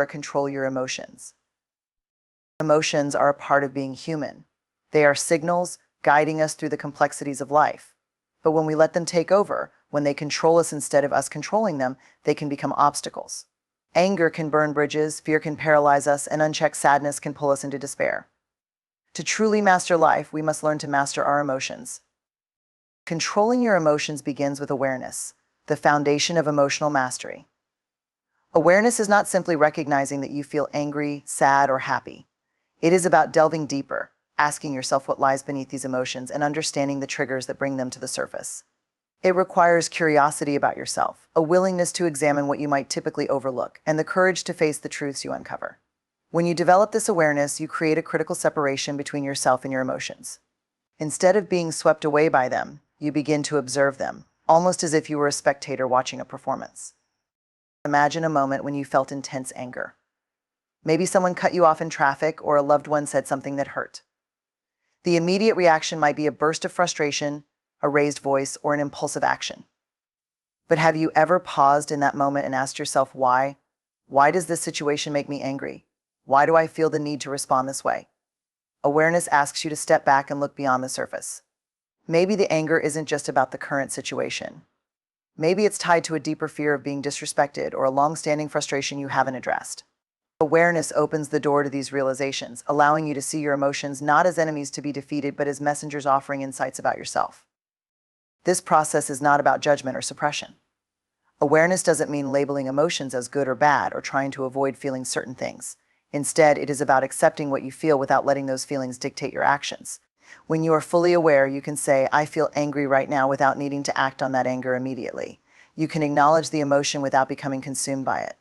or control your emotions. Emotions are a part of being human. They are signals guiding us through the complexities of life. But when we let them take over, when they control us instead of us controlling them, they can become obstacles. Anger can burn bridges, fear can paralyze us, and unchecked sadness can pull us into despair. To truly master life, we must learn to master our emotions. Controlling your emotions begins with awareness, the foundation of emotional mastery. Awareness is not simply recognizing that you feel angry, sad, or happy. It is about delving deeper, asking yourself what lies beneath these emotions and understanding the triggers that bring them to the surface. It requires curiosity about yourself, a willingness to examine what you might typically overlook, and the courage to face the truths you uncover. When you develop this awareness, you create a critical separation between yourself and your emotions. Instead of being swept away by them, you begin to observe them, almost as if you were a spectator watching a performance. Imagine a moment when you felt intense anger. Maybe someone cut you off in traffic or a loved one said something that hurt. The immediate reaction might be a burst of frustration, a raised voice, or an impulsive action. But have you ever paused in that moment and asked yourself why? Why does this situation make me angry? Why do I feel the need to respond this way? Awareness asks you to step back and look beyond the surface. Maybe the anger isn't just about the current situation. Maybe it's tied to a deeper fear of being disrespected or a long-standing frustration you haven't addressed. Awareness opens the door to these realizations, allowing you to see your emotions not as enemies to be defeated, but as messengers offering insights about yourself. This process is not about judgment or suppression. Awareness doesn't mean labeling emotions as good or bad or trying to avoid feeling certain things. Instead, it is about accepting what you feel without letting those feelings dictate your actions. When you are fully aware, you can say, "I feel angry right now," without needing to act on that anger immediately. You can acknowledge the emotion without becoming consumed by it.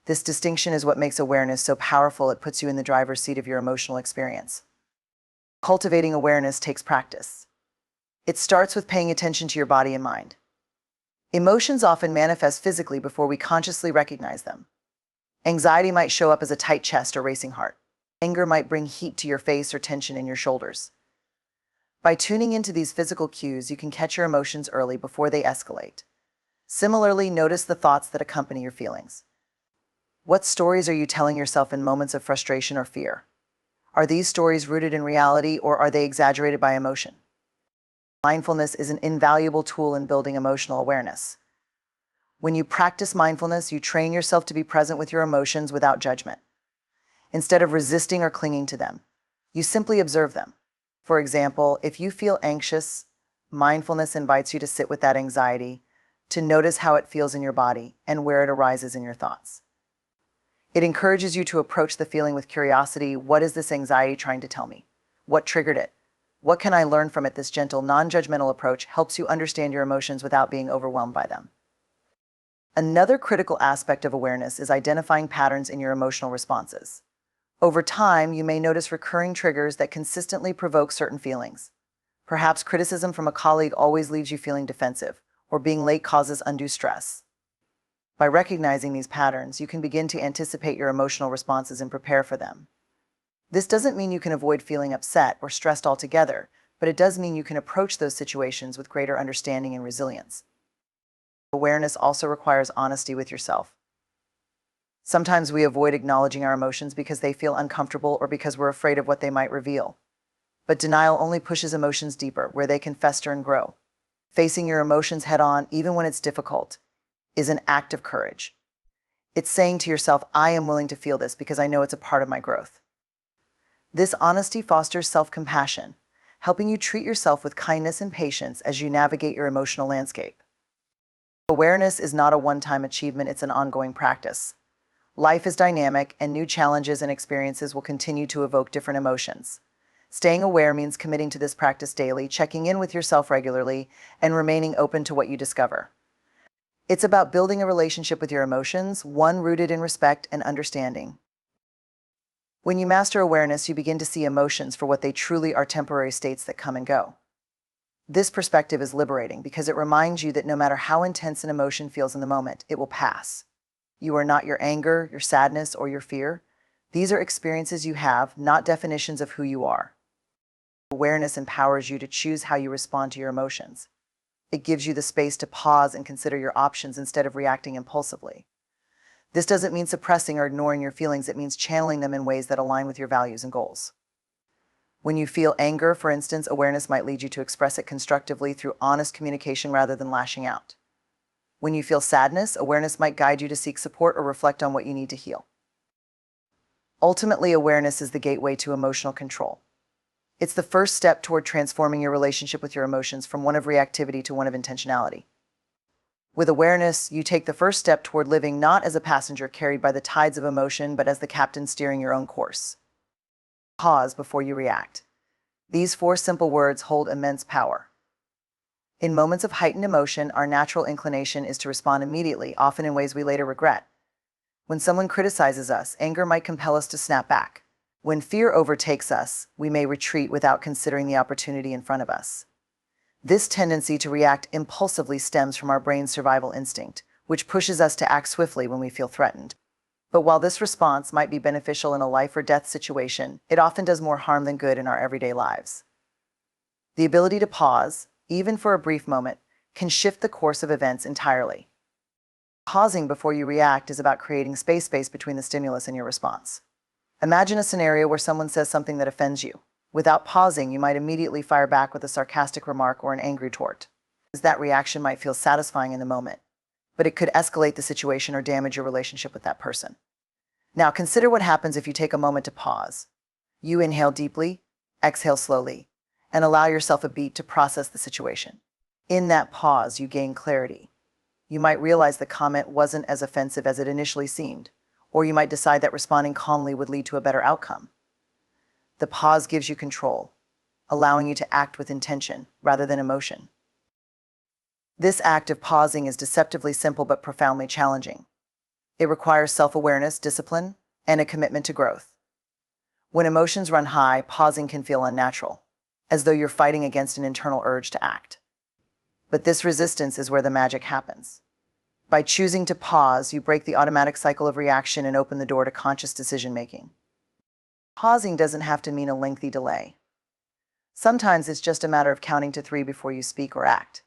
This distinction is what makes awareness so powerful. It puts you in the driver's seat of your emotional experience. Cultivating awareness takes practice. It starts with paying attention to your body and mind. Emotions often manifest physically before we consciously recognize them. Anxiety might show up as a tight chest or racing heart. Anger might bring heat to your face or tension in your shoulders. By tuning into these physical cues, you can catch your emotions early before they escalate. Similarly, notice the thoughts that accompany your feelings. What stories are you telling yourself in moments of frustration or fear? Are these stories rooted in reality, or are they exaggerated by emotion? Mindfulness is an invaluable tool in building emotional awareness. When you practice mindfulness, you train yourself to be present with your emotions without judgment. Instead of resisting or clinging to them, you simply observe them. For example, if you feel anxious, mindfulness invites you to sit with that anxiety, to notice how it feels in your body and where it arises in your thoughts. It encourages you to approach the feeling with curiosity. What is this anxiety trying to tell me? What triggered it? What can I learn from it? This gentle, non-judgmental approach helps you understand your emotions without being overwhelmed by them. Another critical aspect of awareness is identifying patterns in your emotional responses. Over time, you may notice recurring triggers that consistently provoke certain feelings. Perhaps criticism from a colleague always leaves you feeling defensive, or being late causes undue stress. By recognizing these patterns, you can begin to anticipate your emotional responses and prepare for them. This doesn't mean you can avoid feeling upset or stressed altogether, but it does mean you can approach those situations with greater understanding and resilience. Awareness also requires honesty with yourself. Sometimes we avoid acknowledging our emotions because they feel uncomfortable or because we're afraid of what they might reveal. But denial only pushes emotions deeper, where they can fester and grow. Facing your emotions head-on, even when it's difficult, is an act of courage. It's saying to yourself, "I am willing to feel this because I know it's a part of my growth." This honesty fosters self-compassion, helping you treat yourself with kindness and patience as you navigate your emotional landscape. Awareness is not a one-time achievement, it's an ongoing practice. Life is dynamic, and new challenges and experiences will continue to evoke different emotions. Staying aware means committing to this practice daily, checking in with yourself regularly, and remaining open to what you discover. It's about building a relationship with your emotions, one rooted in respect and understanding. When you master awareness, you begin to see emotions for what they truly are: temporary states that come and go. This perspective is liberating because it reminds you that no matter how intense an emotion feels in the moment, it will pass. You are not your anger, your sadness, or your fear. These are experiences you have, not definitions of who you are. Awareness empowers you to choose how you respond to your emotions. It gives you the space to pause and consider your options instead of reacting impulsively. This doesn't mean suppressing or ignoring your feelings, it means channeling them in ways that align with your values and goals. When you feel anger, for instance, awareness might lead you to express it constructively through honest communication rather than lashing out. When you feel sadness, awareness might guide you to seek support or reflect on what you need to heal. Ultimately, awareness is the gateway to emotional control. It's the first step toward transforming your relationship with your emotions from one of reactivity to one of intentionality. With awareness, you take the first step toward living not as a passenger carried by the tides of emotion, but as the captain steering your own course. Pause before you react. These 4 simple words hold immense power. In moments of heightened emotion, our natural inclination is to respond immediately, often in ways we later regret. When someone criticizes us, anger might compel us to snap back. When fear overtakes us, we may retreat without considering the opportunity in front of us. This tendency to react impulsively stems from our brain's survival instinct, which pushes us to act swiftly when we feel threatened. But while this response might be beneficial in a life or death situation, it often does more harm than good in our everyday lives. The ability to pause, even for a brief moment, can shift the course of events entirely. Pausing before you react is about creating space between the stimulus and your response. Imagine a scenario where someone says something that offends you. Without pausing, you might immediately fire back with a sarcastic remark or an angry retort. That reaction might feel satisfying in the moment, but it could escalate the situation or damage your relationship with that person. Now, consider what happens if you take a moment to pause. You inhale deeply, exhale slowly, and allow yourself a beat to process the situation. In that pause, you gain clarity. You might realize the comment wasn't as offensive as it initially seemed, or you might decide that responding calmly would lead to a better outcome. The pause gives you control, allowing you to act with intention rather than emotion. This act of pausing is deceptively simple but profoundly challenging. It requires self-awareness, discipline, and a commitment to growth. When emotions run high, pausing can feel unnatural, as though you're fighting against an internal urge to act. But this resistance is where the magic happens. By choosing to pause, you break the automatic cycle of reaction and open the door to conscious decision-making. Pausing doesn't have to mean a lengthy delay. Sometimes it's just a matter of counting to 3 before you speak or act.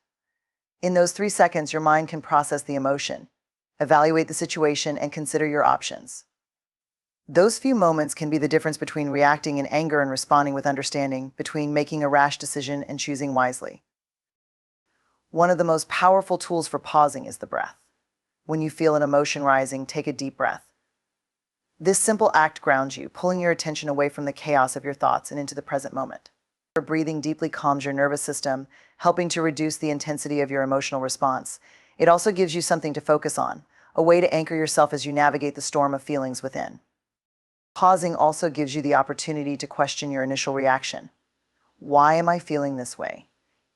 In those 3 seconds, your mind can process the emotion, evaluate the situation, and consider your options. Those few moments can be the difference between reacting in anger and responding with understanding, between making a rash decision and choosing wisely. One of the most powerful tools for pausing is the breath. When you feel an emotion rising, take a deep breath. This simple act grounds you, pulling your attention away from the chaos of your thoughts and into the present moment. Breathing deeply calms your nervous system, helping to reduce the intensity of your emotional response. It also gives you something to focus on, a way to anchor yourself as you navigate the storm of feelings within. Pausing also gives you the opportunity to question your initial reaction. Why am I feeling this way?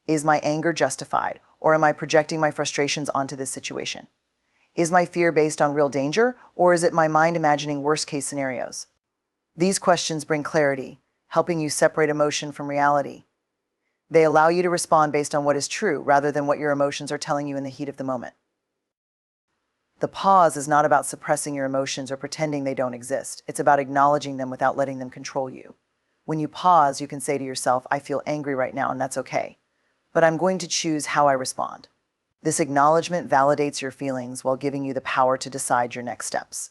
Is my anger justified, or am I projecting my frustrations onto this situation? Is my fear based on real danger, or is it my mind imagining worst-case scenarios? These questions bring clarity, helping you separate emotion from reality. They allow you to respond based on what is true, rather than what your emotions are telling you in the heat of the moment. The pause is not about suppressing your emotions or pretending they don't exist. It's about acknowledging them without letting them control you. When you pause, you can say to yourself, I feel angry right now, and that's okay. But I'm going to choose how I respond. This acknowledgement validates your feelings while giving you the power to decide your next steps.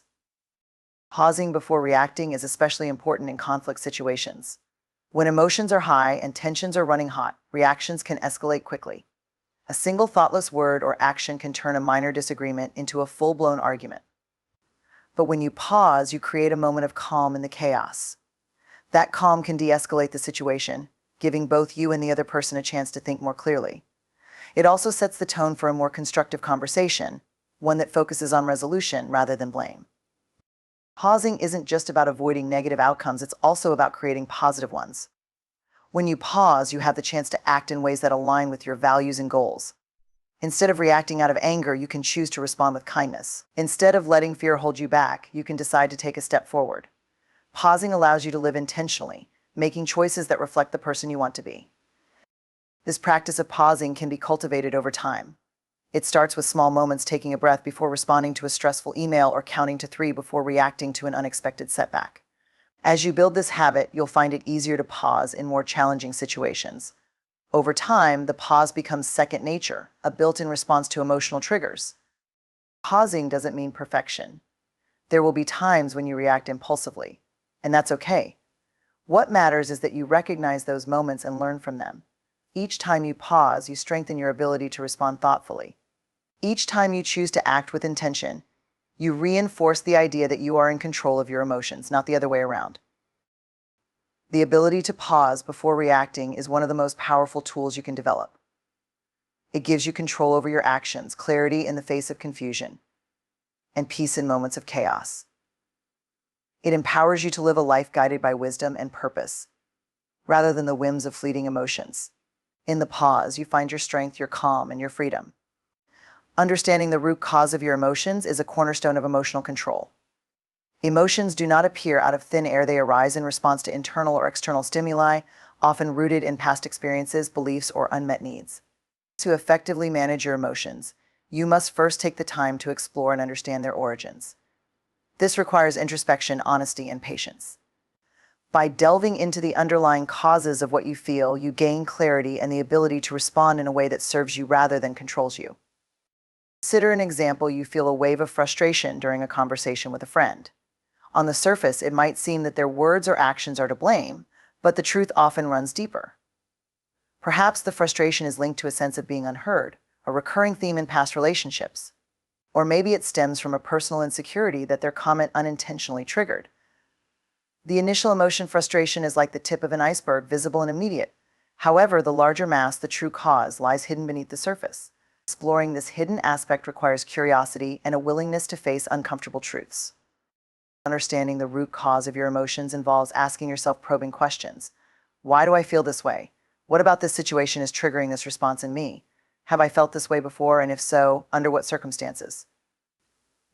Pausing before reacting is especially important in conflict situations. When emotions are high and tensions are running hot, reactions can escalate quickly. A single thoughtless word or action can turn a minor disagreement into a full-blown argument. But when you pause, you create a moment of calm in the chaos. That calm can de-escalate the situation, giving both you and the other person a chance to think more clearly. It also sets the tone for a more constructive conversation, one that focuses on resolution rather than blame. Pausing isn't just about avoiding negative outcomes, it's also about creating positive ones. When you pause, you have the chance to act in ways that align with your values and goals. Instead of reacting out of anger, you can choose to respond with kindness. Instead of letting fear hold you back, you can decide to take a step forward. Pausing allows you to live intentionally, making choices that reflect the person you want to be. This practice of pausing can be cultivated over time. It starts with small moments, taking a breath before responding to a stressful email or counting to 3 before reacting to an unexpected setback. As you build this habit, you'll find it easier to pause in more challenging situations. Over time, the pause becomes second nature, a built-in response to emotional triggers. Pausing doesn't mean perfection. There will be times when you react impulsively, and that's okay. What matters is that you recognize those moments and learn from them. Each time you pause, you strengthen your ability to respond thoughtfully. Each time you choose to act with intention, you reinforce the idea that you are in control of your emotions, not the other way around. The ability to pause before reacting is one of the most powerful tools you can develop. It gives you control over your actions, clarity in the face of confusion, and peace in moments of chaos. It empowers you to live a life guided by wisdom and purpose, rather than the whims of fleeting emotions. In the pause, you find your strength, your calm, and your freedom. Understanding the root cause of your emotions is a cornerstone of emotional control. Emotions do not appear out of thin air. They arise in response to internal or external stimuli, often rooted in past experiences, beliefs, or unmet needs. To effectively manage your emotions, you must first take the time to explore and understand their origins. This requires introspection, honesty, and patience. By delving into the underlying causes of what you feel, you gain clarity and the ability to respond in a way that serves you rather than controls you. Consider an example. You feel a wave of frustration during a conversation with a friend. On the surface, it might seem that their words or actions are to blame, but the truth often runs deeper. Perhaps the frustration is linked to a sense of being unheard, a recurring theme in past relationships. Or maybe it stems from a personal insecurity that their comment unintentionally triggered. The initial emotion, frustration, is like the tip of an iceberg, visible and immediate. However, the larger mass, the true cause, lies hidden beneath the surface. Exploring this hidden aspect requires curiosity and a willingness to face uncomfortable truths. Understanding the root cause of your emotions involves asking yourself probing questions. Why do I feel this way? What about this situation is triggering this response in me? Have I felt this way before, and if so, under what circumstances?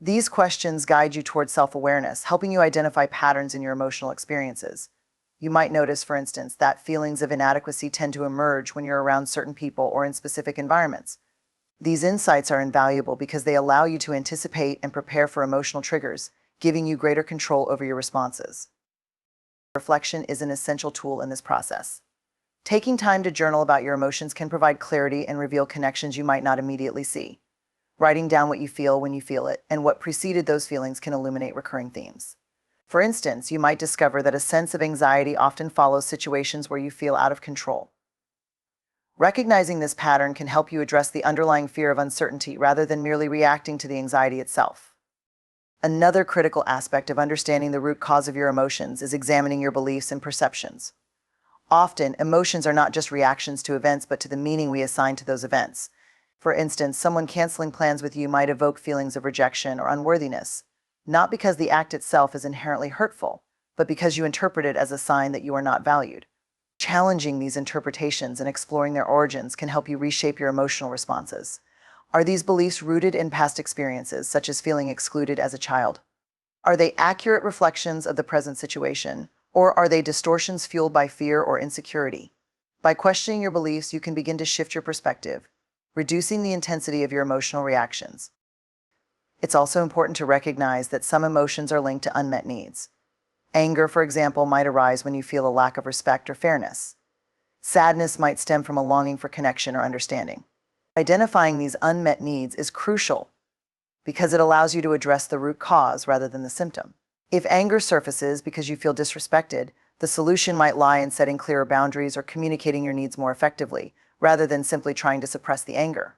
These questions guide you towards self-awareness, helping you identify patterns in your emotional experiences. You might notice, for instance, that feelings of inadequacy tend to emerge when you're around certain people or in specific environments. These insights are invaluable because they allow you to anticipate and prepare for emotional triggers, giving you greater control over your responses. Reflection is an essential tool in this process. Taking time to journal about your emotions can provide clarity and reveal connections you might not immediately see. Writing down what you feel when you feel it and what preceded those feelings can illuminate recurring themes. For instance, you might discover that a sense of anxiety often follows situations where you feel out of control. Recognizing this pattern can help you address the underlying fear of uncertainty rather than merely reacting to the anxiety itself. Another critical aspect of understanding the root cause of your emotions is examining your beliefs and perceptions. Often, emotions are not just reactions to events, but to the meaning we assign to those events. For instance, someone canceling plans with you might evoke feelings of rejection or unworthiness, not because the act itself is inherently hurtful, but because you interpret it as a sign that you are not valued. Challenging these interpretations and exploring their origins can help you reshape your emotional responses. Are these beliefs rooted in past experiences, such as feeling excluded as a child? Are they accurate reflections of the present situation, or are they distortions fueled by fear or insecurity? By questioning your beliefs, you can begin to shift your perspective, reducing the intensity of your emotional reactions. It's also important to recognize that some emotions are linked to unmet needs. Anger, for example, might arise when you feel a lack of respect or fairness. Sadness might stem from a longing for connection or understanding. Identifying these unmet needs is crucial because it allows you to address the root cause rather than the symptom. If anger surfaces because you feel disrespected, the solution might lie in setting clearer boundaries or communicating your needs more effectively, rather than simply trying to suppress the anger.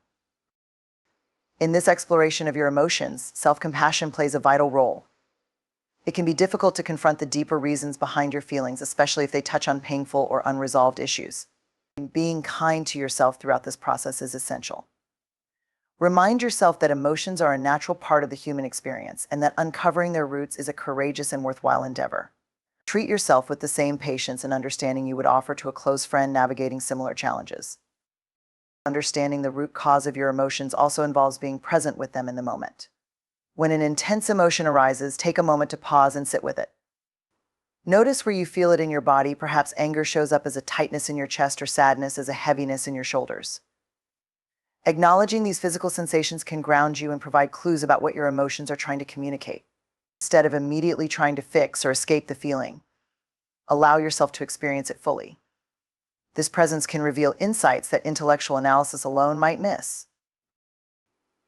In this exploration of your emotions, self-compassion plays a vital role. It can be difficult to confront the deeper reasons behind your feelings, especially if they touch on painful or unresolved issues. Being kind to yourself throughout this process is essential. Remind yourself that emotions are a natural part of the human experience and that uncovering their roots is a courageous and worthwhile endeavor. Treat yourself with the same patience and understanding you would offer to a close friend navigating similar challenges. Understanding the root cause of your emotions also involves being present with them in the moment. When an intense emotion arises, take a moment to pause and sit with it. Notice where you feel it in your body. Perhaps anger shows up as a tightness in your chest or sadness as a heaviness in your shoulders. Acknowledging these physical sensations can ground you and provide clues about what your emotions are trying to communicate. Instead of immediately trying to fix or escape the feeling, allow yourself to experience it fully. This presence can reveal insights that intellectual analysis alone might miss.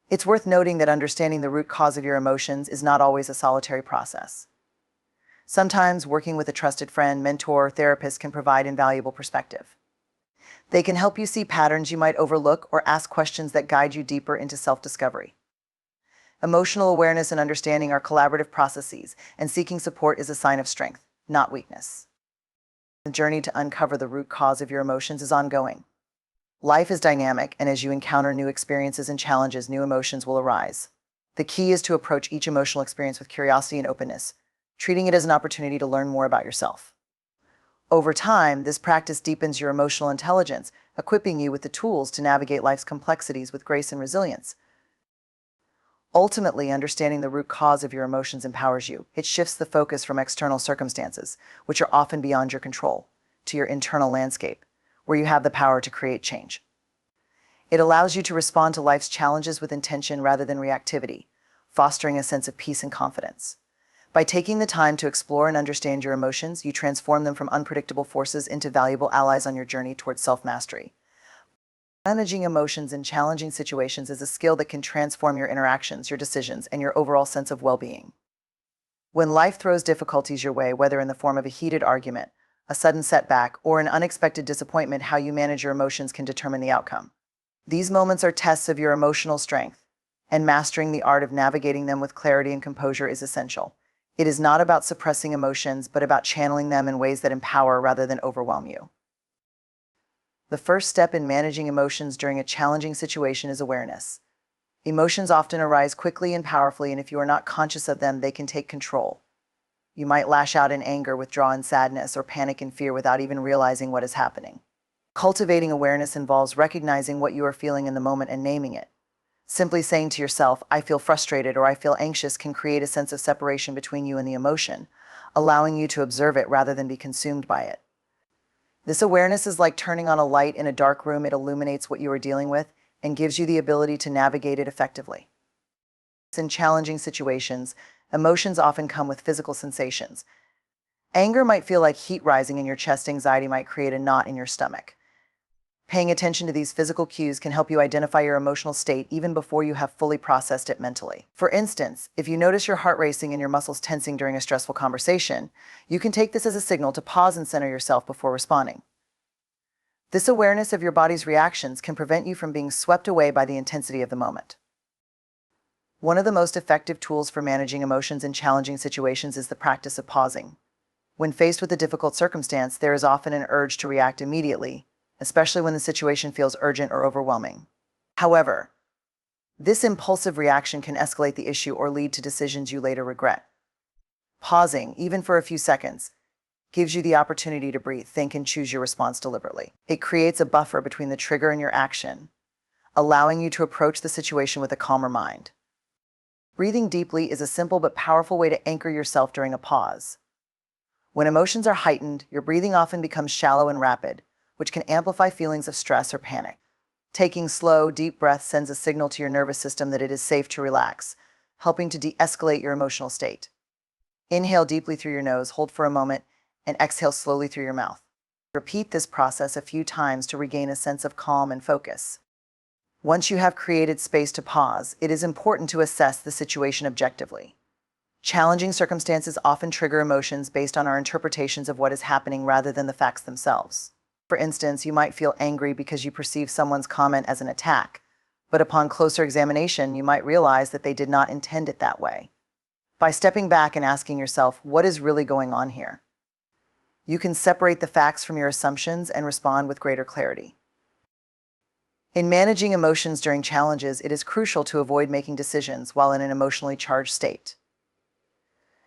It's worth noting that understanding the root cause of your emotions is not always a solitary process. Sometimes working with a trusted friend, mentor, or therapist can provide invaluable perspective. They can help you see patterns you might overlook or ask questions that guide you deeper into self-discovery. Emotional awareness and understanding are collaborative processes, and seeking support is a sign of strength, not weakness. The journey to uncover the root cause of your emotions is ongoing. Life is dynamic, and as you encounter new experiences and challenges, new emotions will arise. The key is to approach each emotional experience with curiosity and openness, treating it as an opportunity to learn more about yourself. Over time, this practice deepens your emotional intelligence, equipping you with the tools to navigate life's complexities with grace and resilience. Ultimately, understanding the root cause of your emotions empowers you. It shifts the focus from external circumstances, which are often beyond your control, to your internal landscape, where you have the power to create change. It allows you to respond to life's challenges with intention rather than reactivity, fostering a sense of peace and confidence. By taking the time to explore and understand your emotions, you transform them from unpredictable forces into valuable allies on your journey towards self-mastery. Managing emotions in challenging situations is a skill that can transform your interactions, your decisions, and your overall sense of well-being. When life throws difficulties your way, whether in the form of a heated argument, a sudden setback, or an unexpected disappointment, how you manage your emotions can determine the outcome. These moments are tests of your emotional strength, and mastering the art of navigating them with clarity and composure is essential. It is not about suppressing emotions, but about channeling them in ways that empower rather than overwhelm you. The first step in managing emotions during a challenging situation is awareness. Emotions often arise quickly and powerfully, and if you are not conscious of them, they can take control. You might lash out in anger, withdraw in sadness, or panic in fear without even realizing what is happening. Cultivating awareness involves recognizing what you are feeling in the moment and naming it. Simply saying to yourself, "I feel frustrated" or "I feel anxious," can create a sense of separation between you and the emotion, allowing you to observe it rather than be consumed by it. This awareness is like turning on a light in a dark room. It illuminates what you are dealing with and gives you the ability to navigate it effectively. In challenging situations, emotions often come with physical sensations. Anger might feel like heat rising in your chest. Anxiety might create a knot in your stomach. Paying attention to these physical cues can help you identify your emotional state even before you have fully processed it mentally. For instance, if you notice your heart racing and your muscles tensing during a stressful conversation, you can take this as a signal to pause and center yourself before responding. This awareness of your body's reactions can prevent you from being swept away by the intensity of the moment. One of the most effective tools for managing emotions in challenging situations is the practice of pausing. When faced with a difficult circumstance, there is often an urge to react immediately, especially when the situation feels urgent or overwhelming. However, this impulsive reaction can escalate the issue or lead to decisions you later regret. Pausing, even for a few seconds, gives you the opportunity to breathe, think, and choose your response deliberately. It creates a buffer between the trigger and your action, allowing you to approach the situation with a calmer mind. Breathing deeply is a simple but powerful way to anchor yourself during a pause. When emotions are heightened, your breathing often becomes shallow and rapid, which can amplify feelings of stress or panic. Taking slow, deep breaths sends a signal to your nervous system that it is safe to relax, helping to de-escalate your emotional state. Inhale deeply through your nose, hold for a moment, and exhale slowly through your mouth. Repeat this process a few times to regain a sense of calm and focus. Once you have created space to pause, it is important to assess the situation objectively. Challenging circumstances often trigger emotions based on our interpretations of what is happening rather than the facts themselves. For instance, you might feel angry because you perceive someone's comment as an attack, but upon closer examination, you might realize that they did not intend it that way. By stepping back and asking yourself, what is really going on here? You can separate the facts from your assumptions and respond with greater clarity. In managing emotions during challenges, it is crucial to avoid making decisions while in an emotionally charged state.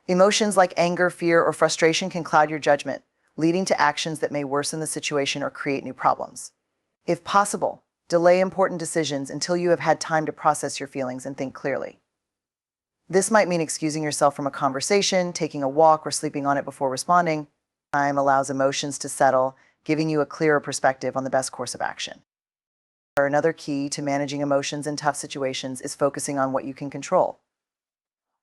Emotions like anger, fear, or frustration can cloud your judgment, leading to actions that may worsen the situation or create new problems. If possible, delay important decisions until you have had time to process your feelings and think clearly. This might mean excusing yourself from a conversation, taking a walk, or sleeping on it before responding. Time allows emotions to settle, giving you a clearer perspective on the best course of action. Another key to managing emotions in tough situations is focusing on what you can control.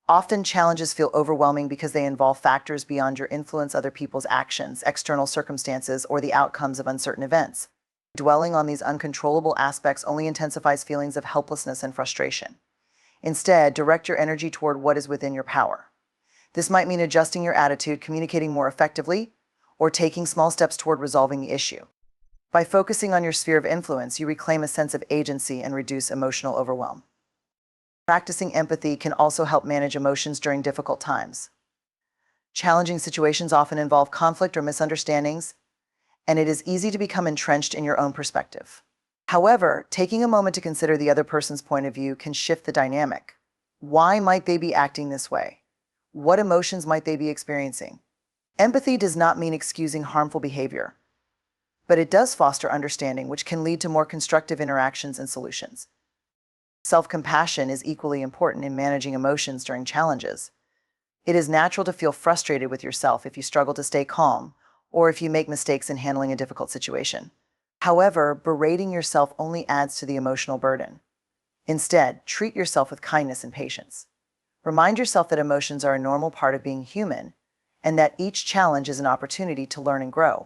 Often challenges feel overwhelming because they involve factors beyond your influence: other people's actions, external circumstances, or the outcomes of uncertain events. Dwelling on these uncontrollable aspects only intensifies feelings of helplessness and frustration. Instead, direct your energy toward what is within your power. This might mean adjusting your attitude, communicating more effectively, or taking small steps toward resolving the issue. By focusing on your sphere of influence, you reclaim a sense of agency and reduce emotional overwhelm. Practicing empathy can also help manage emotions during difficult times. Challenging situations often involve conflict or misunderstandings, and it is easy to become entrenched in your own perspective. However, taking a moment to consider the other person's point of view can shift the dynamic. Why might they be acting this way? What emotions might they be experiencing? Empathy does not mean excusing harmful behavior, but it does foster understanding, which can lead to more constructive interactions and solutions. Self-compassion is equally important in managing emotions during challenges. It is natural to feel frustrated with yourself if you struggle to stay calm or if you make mistakes in handling a difficult situation. However, berating yourself only adds to the emotional burden. Instead, treat yourself with kindness and patience. Remind yourself that emotions are a normal part of being human and that each challenge is an opportunity to learn and grow.